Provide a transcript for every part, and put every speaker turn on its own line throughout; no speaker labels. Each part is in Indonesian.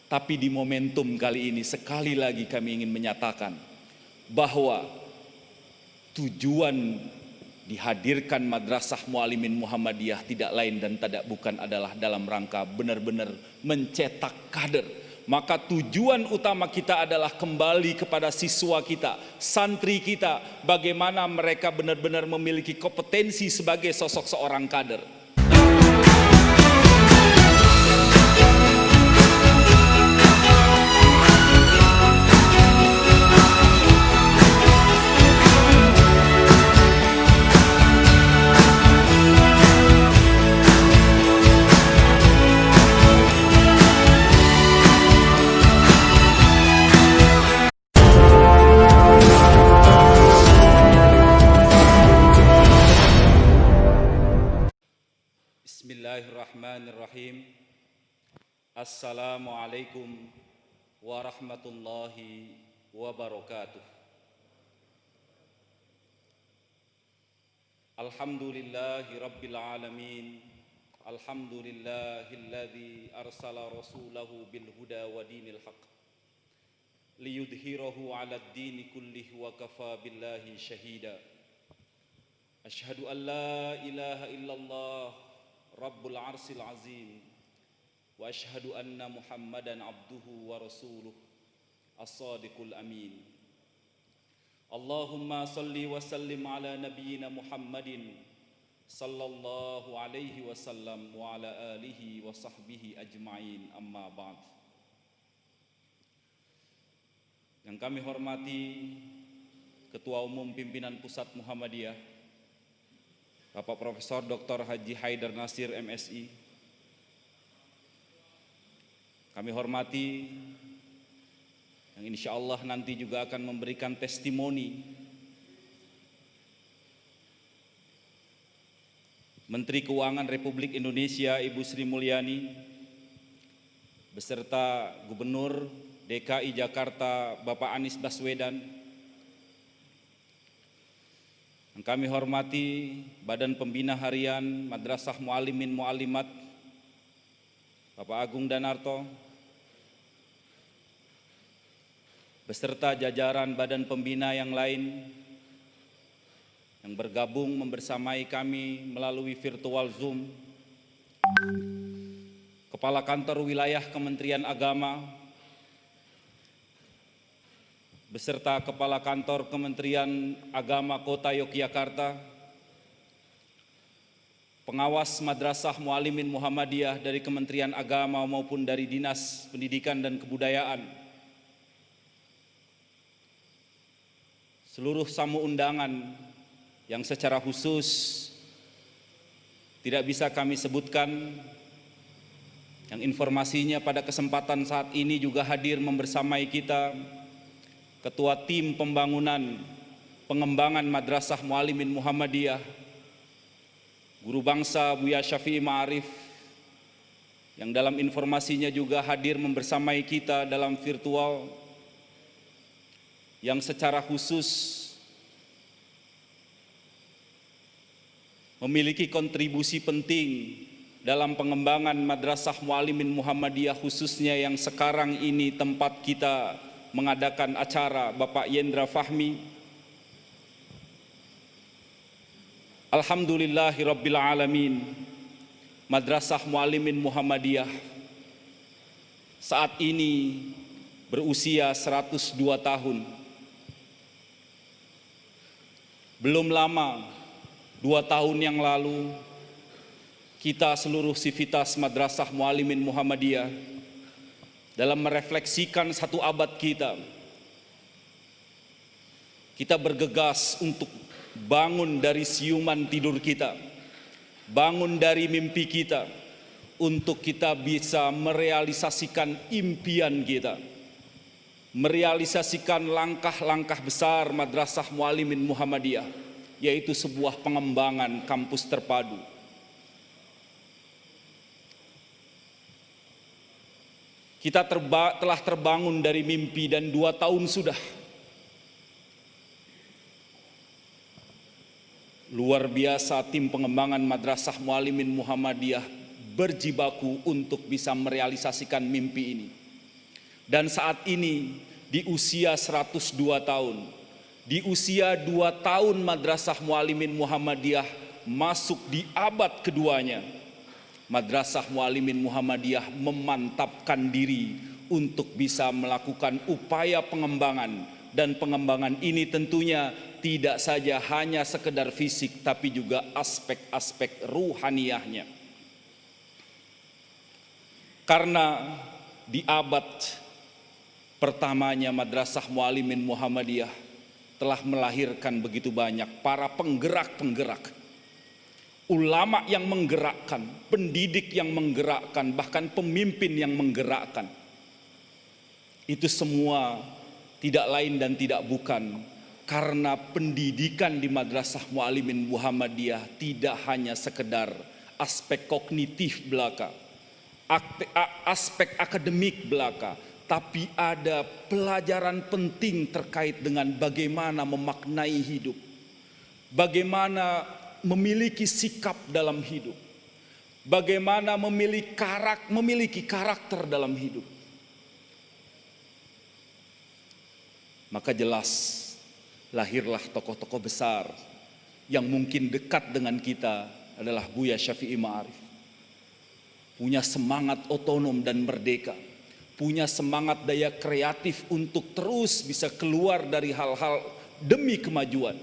Tapi di momentum kali ini sekali lagi kami ingin menyatakan bahwa tujuan dihadirkan Madrasah Muallimin Muhammadiyah tidak lain dan tidak bukan adalah dalam rangka benar-benar mencetak kader. Maka tujuan utama kita adalah kembali kepada siswa kita, santri kita, bagaimana mereka benar-benar memiliki kompetensi sebagai sosok seorang kader. Bismillahirrahmanirrahim. Assalamualaikum warahmatullahi wabarakatuh. Alhamdulillahi rabbil alamin. Alhamdulillahilladzi arsala rasulahu bil huda wa dinil haq liyudhhirahu 'alad dini kullihi wa kafa billahi syahida. Asyhadu an la ilaha illallah Rabbul Arsil Azim wa asyhadu anna Muhammadan abduhu wa rasuluh as-sadiqul amin. Allahumma salli wa sallim ala nabiyyina Muhammadin sallallahu alaihi wasallam wa ala alihi wa sahbihi ajma'in, amma ba'd. Yang kami hormati Ketua Umum Pimpinan Pusat Muhammadiyah Bapak Profesor Dr. Haji Haidar Nasir MSI. Kami hormati yang insya Allah nanti juga akan memberikan testimoni Menteri Keuangan Republik Indonesia Ibu Sri Mulyani beserta Gubernur DKI Jakarta Bapak Anies Baswedan. Yang kami hormati Badan Pembina Harian Madrasah Muallimin Muallimat Bapak Agung Danarto beserta jajaran badan pembina yang lain yang bergabung membersamai kami melalui virtual Zoom, Kepala Kantor Wilayah Kementerian Agama beserta Kepala Kantor Kementerian Agama Kota Yogyakarta, pengawas Madrasah Muallimin Muhammadiyah dari Kementerian Agama maupun dari Dinas Pendidikan dan Kebudayaan, seluruh tamu undangan yang secara khusus tidak bisa kami sebutkan, yang informasinya pada kesempatan saat ini juga hadir membersamai kita, Ketua Tim Pembangunan Pengembangan Madrasah Muallimin Muhammadiyah, Guru Bangsa Buya Syafi'i Ma'arif, yang dalam informasinya juga hadir membersamai kita dalam virtual, yang secara khusus memiliki kontribusi penting dalam pengembangan Madrasah Muallimin Muhammadiyah, khususnya yang sekarang ini tempat kita mengadakan acara, Bapak Yendra Fahmi. Alhamdulillahirabbil alamin. Madrasah Muallimin Muhammadiyah saat ini berusia 102 tahun. Belum lama, 2 tahun yang lalu, kita seluruh sivitas Madrasah Muallimin Muhammadiyah dalam merefleksikan 1 abad kita bergegas untuk bangun dari siuman tidur kita, bangun dari mimpi kita, untuk kita bisa merealisasikan impian kita, merealisasikan langkah-langkah besar Madrasah Muallimin Muhammadiyah, yaitu sebuah pengembangan kampus terpadu. Kita telah terbangun dari mimpi dan 2 tahun sudah. Luar biasa tim pengembangan Madrasah Muallimin Muhammadiyah berjibaku untuk bisa merealisasikan mimpi ini. Dan saat ini di usia 102 tahun, di usia 2 tahun Madrasah Muallimin Muhammadiyah masuk di abad keduanya, Madrasah Muallimin Muhammadiyah memantapkan diri untuk bisa melakukan upaya pengembangan, dan pengembangan ini tentunya tidak saja hanya sekedar fisik tapi juga aspek-aspek ruhaniyahnya. Karena di abad pertamanya Madrasah Muallimin Muhammadiyah telah melahirkan begitu banyak para penggerak-penggerak, ulama yang menggerakkan, pendidik yang menggerakkan, bahkan pemimpin yang menggerakkan. Itu semua tidak lain dan tidak bukan karena pendidikan di Madrasah Muallimin Muhammadiyah tidak hanya sekedar aspek kognitif belaka, aspek akademik belaka, tapi ada pelajaran penting terkait dengan bagaimana memaknai hidup, bagaimana memiliki sikap dalam hidup, bagaimana memiliki karakter dalam hidup. Maka jelas lahirlah tokoh-tokoh besar yang mungkin dekat dengan kita adalah Buya Syafi'i Ma'arif. Punya semangat otonom dan merdeka, punya semangat daya kreatif untuk terus bisa keluar dari hal-hal demi kemajuan.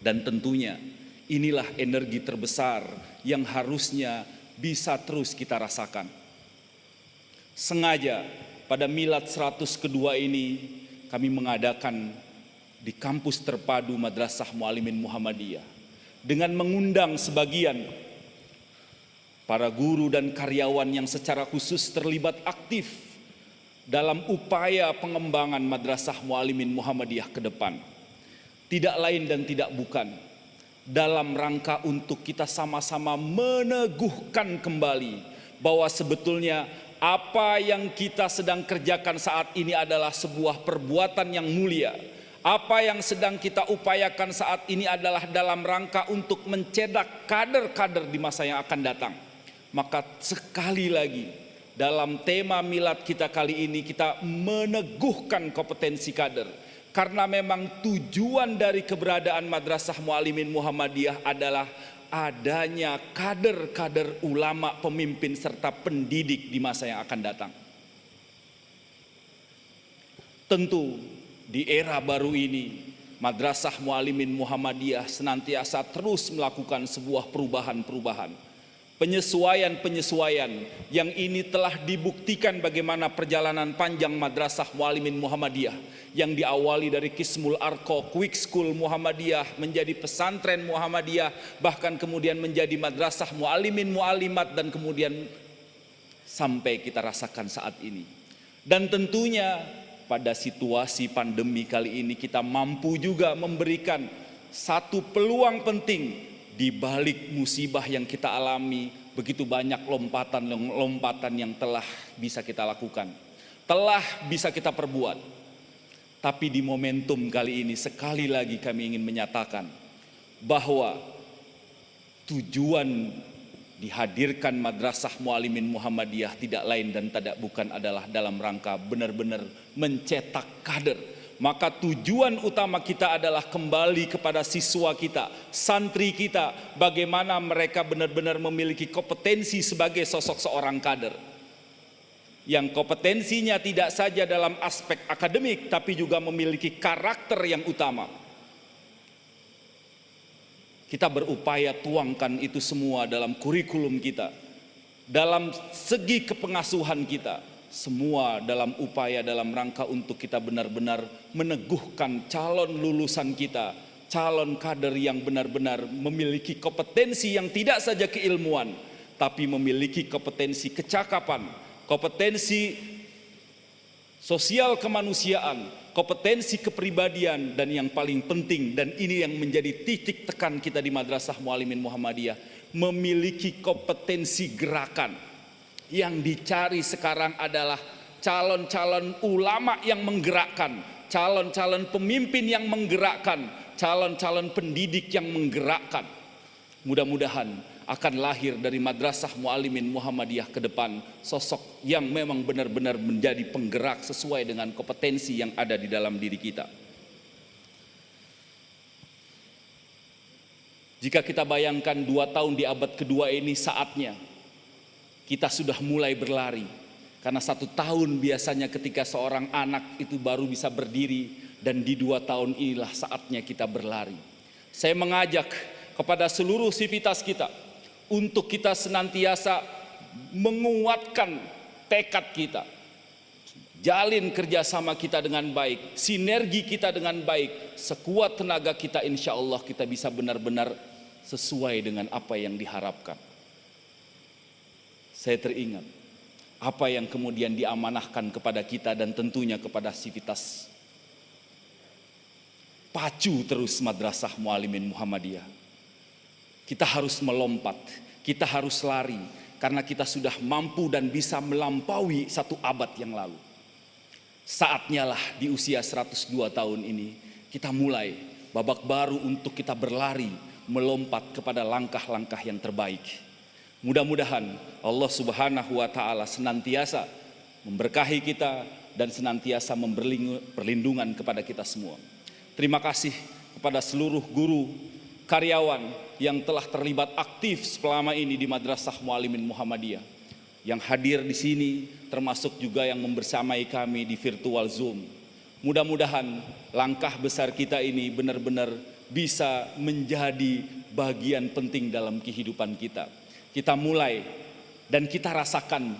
Dan tentunya inilah energi terbesar yang harusnya bisa terus kita rasakan. Sengaja pada milad 100 kedua ini kami mengadakan di kampus terpadu Madrasah Muallimin Muhammadiyah dengan mengundang sebagian para guru dan karyawan yang secara khusus terlibat aktif dalam upaya pengembangan Madrasah Muallimin Muhammadiyah ke depan. Tidak lain dan tidak bukan dalam rangka untuk kita sama-sama meneguhkan kembali bahwa sebetulnya apa yang kita sedang kerjakan saat ini adalah sebuah perbuatan yang mulia. Apa yang sedang kita upayakan saat ini adalah dalam rangka untuk mencetak kader-kader di masa yang akan datang. Maka sekali lagi dalam tema milad kita kali ini kita meneguhkan kompetensi kader. Karena memang tujuan dari keberadaan Madrasah Muallimin Muhammadiyah adalah adanya kader-kader ulama, pemimpin serta pendidik di masa yang akan datang. Tentu di era baru ini Madrasah Muallimin Muhammadiyah senantiasa terus melakukan sebuah perubahan-perubahan, penyesuaian-penyesuaian yang ini telah dibuktikan bagaimana perjalanan panjang Madrasah Muallimin Muhammadiyah yang diawali dari Kismul Arqa, Quick School Muhammadiyah, menjadi pesantren Muhammadiyah, bahkan kemudian menjadi Madrasah Muallimin Muallimat, dan kemudian sampai kita rasakan saat ini. Dan tentunya pada situasi pandemi kali ini kita mampu juga memberikan satu peluang penting. Di balik musibah yang kita alami, begitu banyak lompatan yang telah bisa kita lakukan, telah bisa kita perbuat. Tapi di momentum kali ini sekali lagi kami ingin menyatakan bahwa tujuan dihadirkan Madrasah Muallimin Muhammadiyah tidak lain dan tidak bukan adalah dalam rangka benar-benar mencetak kader. Maka tujuan utama kita adalah kembali kepada siswa kita, santri kita, bagaimana mereka benar-benar memiliki kompetensi sebagai sosok seorang kader. Yang kompetensinya tidak saja dalam aspek akademik, tapi juga memiliki karakter yang utama. Kita berupaya tuangkan itu semua dalam kurikulum kita, dalam segi kepengasuhan kita, semua dalam upaya dalam rangka untuk kita benar-benar meneguhkan calon lulusan kita, calon kader yang benar-benar memiliki kompetensi yang tidak saja keilmuan, tapi memiliki kompetensi kecakapan, kompetensi sosial kemanusiaan, kompetensi kepribadian, dan yang paling penting, dan ini yang menjadi titik tekan kita di Madrasah Muallimin Muhammadiyah, memiliki kompetensi gerakan. Yang dicari sekarang adalah calon-calon ulama yang menggerakkan, calon-calon pemimpin yang menggerakkan, calon-calon pendidik yang menggerakkan. Mudah-mudahan akan lahir dari Madrasah Muallimin Muhammadiyah ke depan sosok yang memang benar-benar menjadi penggerak sesuai dengan kompetensi yang ada di dalam diri kita. Jika kita bayangkan 2 tahun di abad kedua ini saatnya kita sudah mulai berlari. Karena 1 tahun biasanya ketika seorang anak itu baru bisa berdiri, dan di 2 tahun inilah saatnya kita berlari. Saya mengajak kepada seluruh sivitas kita untuk kita senantiasa menguatkan tekad kita. Jalin kerjasama kita dengan baik, sinergi kita dengan baik, sekuat tenaga kita, insya Allah kita bisa benar-benar sesuai dengan apa yang diharapkan. Saya teringat apa yang kemudian diamanahkan kepada kita dan tentunya kepada sivitas. Pacu terus Madrasah Muallimin Muhammadiyah. Kita harus melompat, kita harus lari, karena kita sudah mampu dan bisa melampaui 1 abad yang lalu. Saatnya lah di usia 102 tahun ini kita mulai babak baru untuk kita berlari, melompat kepada langkah-langkah yang terbaik. Mudah-mudahan Allah Subhanahu wa Ta'ala senantiasa memberkahi kita dan senantiasa memberi perlindungan kepada kita semua. Terima kasih kepada seluruh guru, karyawan yang telah terlibat aktif selama ini di Madrasah Muallimin Muhammadiyah, yang hadir di sini, termasuk juga yang membersamai kami di virtual Zoom. Mudah-mudahan langkah besar kita ini benar-benar bisa menjadi bagian penting dalam kehidupan kita. Kita mulai dan kita rasakan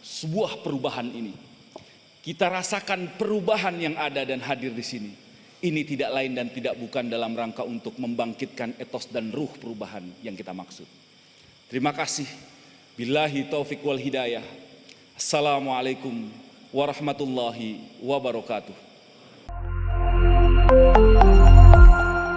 sebuah perubahan ini. Kita rasakan perubahan yang ada dan hadir di sini. Ini tidak lain dan tidak bukan dalam rangka untuk membangkitkan etos dan ruh perubahan yang kita maksud. Terima kasih. Billahi taufiq wal hidayah. Assalamualaikum warahmatullahi wabarakatuh.